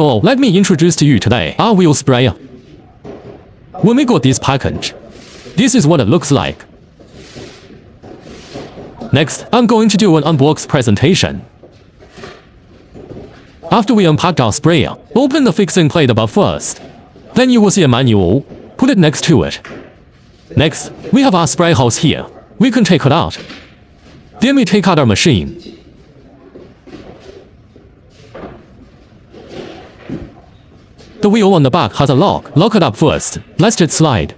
Hello, let me introduce to you today our wheel sprayer. When we got this package, this is what it looks like. Next, I'm going to do an unbox presentation. After we unpacked our sprayer, open the fixing plate above first. Then you will see a manual. Put it next to it. Next, we have our spray hose here. We can take it out. Then we take out our machine. The wheel on the back has a lock. Lock it up first. Let it slide.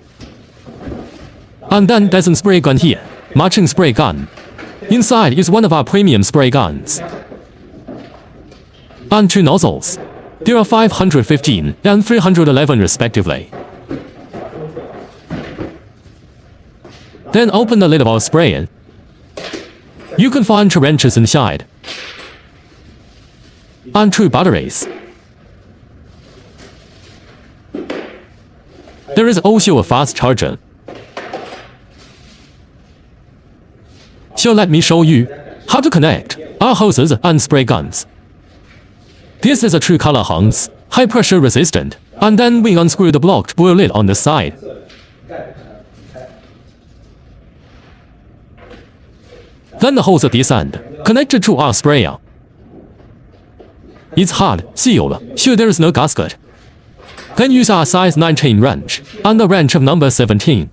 And then there's a spray gun here. Matching spray gun. Inside is one of our premium spray guns. And two nozzles. There are 515 and 311 respectively. Then open the lid of our sprayer. You can find two wrenches inside. And two batteries. There is also a fast charger. So let me show you how to connect our hoses and spray guns. This is a true color hose, high pressure resistant, and then we unscrew the blocked bowl lid on the side. Then the hose at this end, connected to our sprayer. It's hard, sealed, so there is no gasket. Then use our size 19 wrench and the wrench of number 17.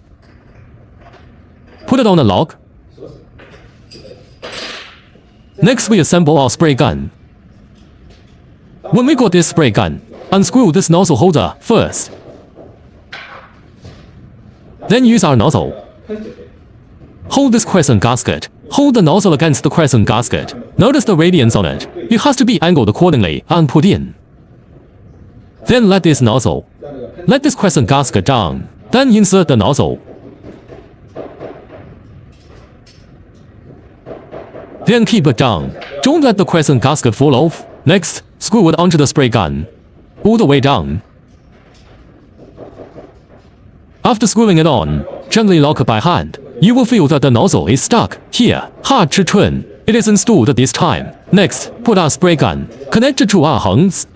Put it on the lock. Next we assemble our spray gun. When we got this spray gun, unscrew this nozzle holder first. Then use our nozzle. Hold this crescent gasket. Hold the nozzle against the crescent gasket. Notice the radiance on it. It has to be angled accordingly and put in. Then let this crescent gasket down. Then insert the nozzle. Then keep it down. Don't let the crescent gasket fall off. Next, screw it onto the spray gun. All the way down. After screwing it on, gently lock it by hand. You will feel that the nozzle is stuck. Here, hard to turn. It is installed this time. Next, put our spray gun connected to our hose.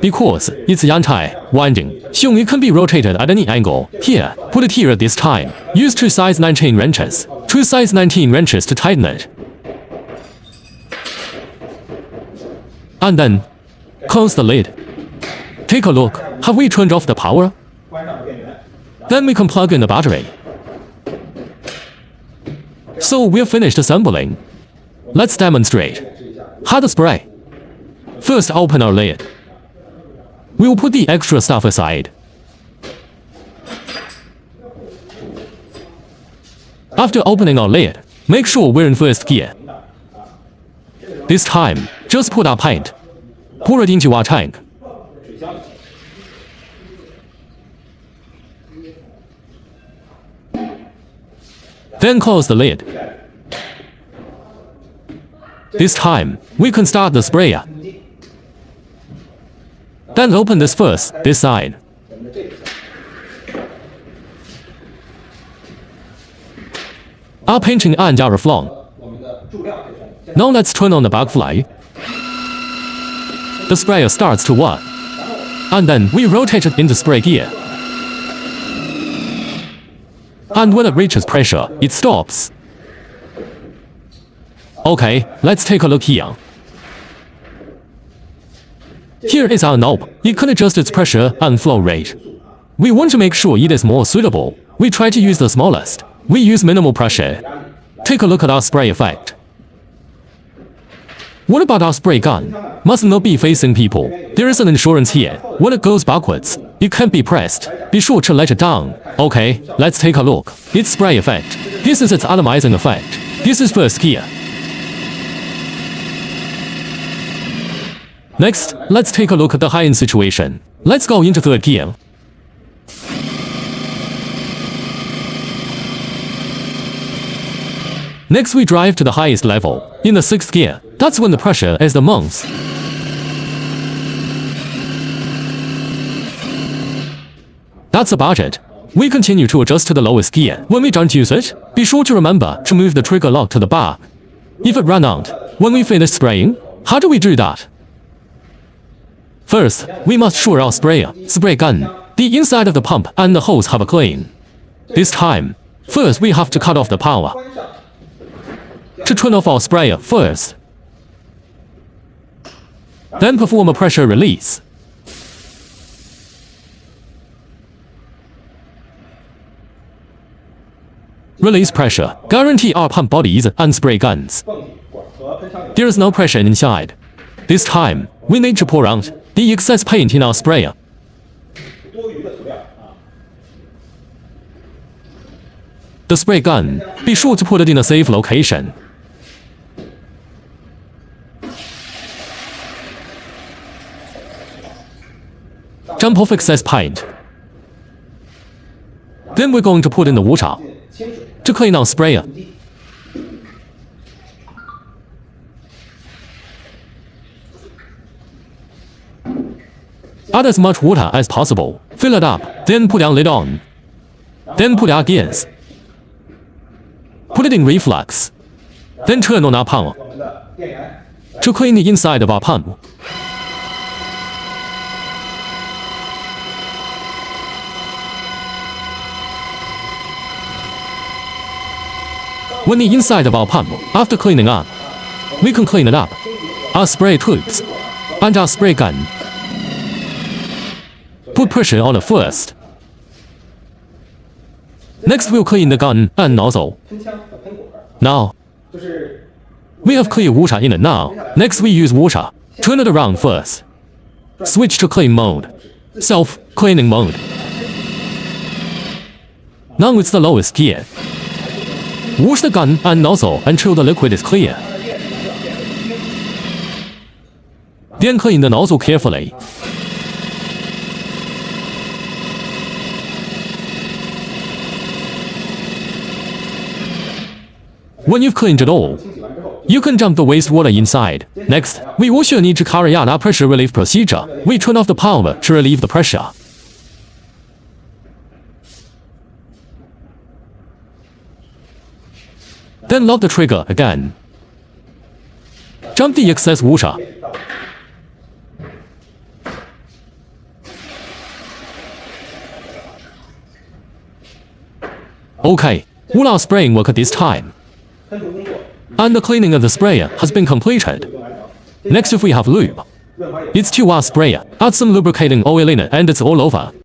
Because it's anti-winding, so it can be rotated at any angle. Here, put it here at this time. Use two size 19 wrenches. Two size 19 wrenches to tighten it. And then, close the lid. Take a look. Have we turned off the power? Then we can plug in the battery. So we're finished assembling. Let's demonstrate how to spray. First, open our lid. We'll put the extra stuff aside. After opening our lid, make sure we're in first gear. This time, just put our paint. Pour it into our tank. Then close the lid. This time, we can start the sprayer. Then open this first, this side. Our painting ends are flown. Now let's turn on the backfly. The sprayer starts to work. And then we rotate it into spray gear. And when it reaches pressure, it stops. Okay, let's take a look here. Here is our knob. It can adjust its pressure and flow rate. We want to make sure it is more suitable. We try to use the smallest. We use minimal pressure. Take a look at our spray effect. What about our spray gun? Must not be facing people. There is an insurance here. When it goes backwards, it can't be pressed. Be sure to let it down. Okay, let's take a look. Its spray effect. This is its atomizing effect. This is first gear. Next, let's take a look at the high-end situation. Let's go into third gear. Next, we drive to the highest level. In the sixth gear, that's when the pressure is the most. That's about it. We continue to adjust to the lowest gear. When we don't use it, be sure to remember to move the trigger lock to the back. If it runs out, When we finish spraying, how do we do that? First, we must sure our spray gun, the inside of the pump and the hose have a clean. This time, first we have to cut off the power. To turn off our sprayer first. Then perform a pressure release. Release pressure. Guarantee our pump bodies and spray guns. There is no pressure inside. This time, we need to pour out the excess paint in our sprayer. The spray gun, be sure to put it in a safe location. Dump off excess paint. Then we're going to put in the water to clean our sprayer. Add as much water as possible. Fill it up, then put our lid on. Then put our gears. Put it in reflux. Then turn on our pump to clean the inside of our pump. When the inside of our pump, after cleaning up, we can clean it up. Our spray tubes and our spray gun. Put pressure on it first. Next we'll clean the gun and nozzle. Now, we have clear water in it now. Next we use water. Turn it around first. Switch to clean mode. Self-cleaning mode. Now it's the lowest gear. Wash the gun and nozzle until the liquid is clear. Then clean the nozzle carefully. When you've cleaned it all, you can dump the wastewater inside. Next, we also need to carry out our pressure relief procedure. We turn off the power to relieve the pressure. Then lock the trigger again. Dump the excess water. Okay, all our spraying work at this time. And the cleaning of the sprayer has been completed. Next, if we have lube, it's to our sprayer. Add some lubricating oil in it and it's all over.